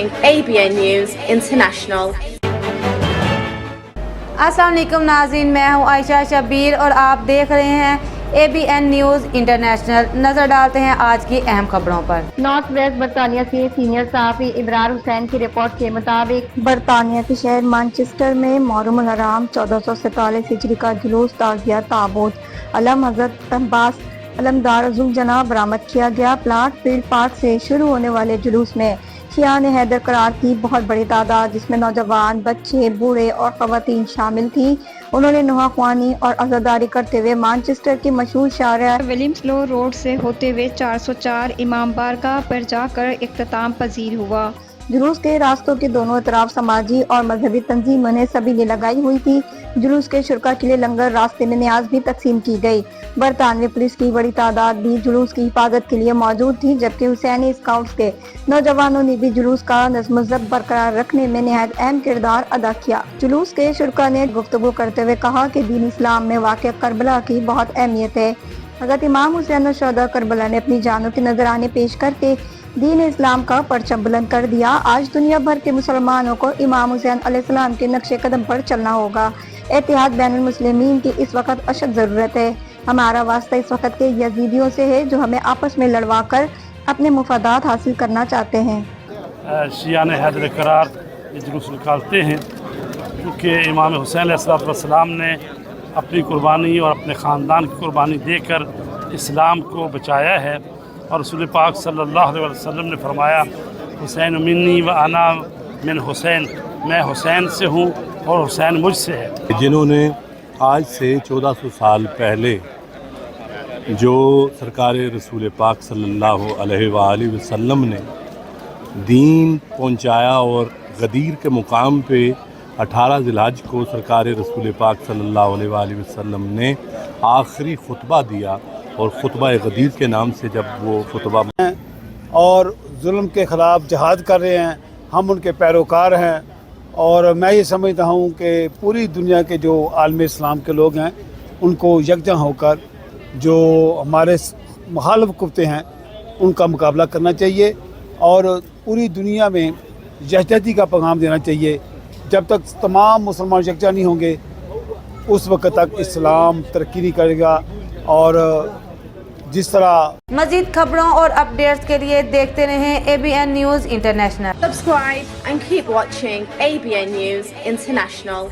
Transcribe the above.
ABN News International. अस्सलाम वालेकुम नाज़रीन, मैं हूँ आयशा शबीर और आप देख रहे हैं ABN न्यूज़ इंटरनेशनल। नज़र डालते हैं आज की अहम खबरों पर। नॉर्थ वेस्ट बरतानिया से सीनियर सहाफ़ी इब्रार हुसैन की रिपोर्ट के मुताबिक बरतानिया के शहर मैनचेस्टर में मुहर्रम अल हराम 1447 हिजरी का जुलूस ताज़िया ताबूत अलम हज़रत अब्बास अलमदार ज़ुलजना बरामद किया गया। प्लाट फील्ड पार्क से शुरू होने वाले जुलूस में शियान हैदर करार की बहुत बड़ी तादाद, जिसमें नौजवान, बच्चे, बूढ़े और ख़वातीन शामिल थी। उन्होंने नुहा ख्वानी और अज़ादारी करते हुए मैनचेस्टर की मशहूर शारा विलियम्सलो रोड से होते हुए 404 इमाम बारगाह पर जाकर इख्तिताम पजीर हुआ। जुलूस के रास्तों के दोनों तरफ समाजी और मजहबी तंजीमों ने सभी ने लगाई हुई थी। जुलूस के शुरका के लिए लंगर, रास्ते में न्याज भी तकसीम की गई। बरतानवी पुलिस की बड़ी तादाद भी जुलूस की हिफाजत के लिए मौजूद थी, जबकि हुसैनी स्काउट्स के नौजवानों ने भी जुलूस का नज़्म ज़ब्त बरकरार रखने में निहायत अहम किरदार अदा किया। जुलूस के शुरका ने गुफ्तगू करते हुए कहा कि दीन इस्लाम में वाक़या करबला की बहुत अहमियत है। हज़रत इमाम हुसैन और शहदा करबला ने अपनी जानों के नजराने पेश करके दीन इस्लाम का परचम बुलंद कर दिया। आज दुनिया भर के मुसलमानों को इमाम हुसैन अलैहिस्सलाम के नक्शे कदम पर चलना होगा। इत्तेहाद बैनुल मुस्लिमीन की इस वक्त अशद ज़रूरत है। हमारा वास्ता इस वक्त के यजीदियों से है जो हमें आपस में लड़वा कर अपने मुफादात हासिल करना चाहते हैं। शियान हैदर करार ये जुलूस निकालते हैं क्योंकि इमाम हुसैन अलैहिस्सलाम ने अपनी कुर्बानी और अपने ख़ानदान की कुर्बानी देकर इस्लाम को बचाया है। और रसूल पाक सल्लल्लाहु अलैहि वसल्लम ने फरमाया, हुसैन मिन्नी व अना मिन हुसैन, मैं हुसैन से हूँ और हुसैन मुझसे है। जिन्होंने आज से 1400 साल पहले जो सरकार रसूल पाक सल्लल्लाहु अलैहि वसल्लम ने दीन पहुँचाया और गदीर के मुकाम पे 18 ज़िलहज को सरकार रसूल पाक सल्लल्लाहु अलैहि वसल्लम ने आखिरी खुतबा दिया और खुतबा गदीर के नाम से जब वो खुतबा और जुल्म के ख़िलाफ़ जहाद कर रहे हैं, हम उनके पैरोकार हैं। और मैं ये समझता हूँ कि पूरी दुनिया के जो आलम इस्लाम के लोग हैं उनको यकजा होकर जो हमारे मुखालिफ कुत्ते हैं उनका मुकाबला करना चाहिए और पूरी दुनिया में यकजहती का पैगाम देना चाहिए। जब तक तमाम मुसलमान यकजा नहीं होंगे उस वक्त तक इस्लाम तरक्की नहीं करेगा। और जिस तरह मज़ीद खबरों और अपडेट्स के लिए देखते रहें ABN news international. Subscribe and keep watching ABN News International.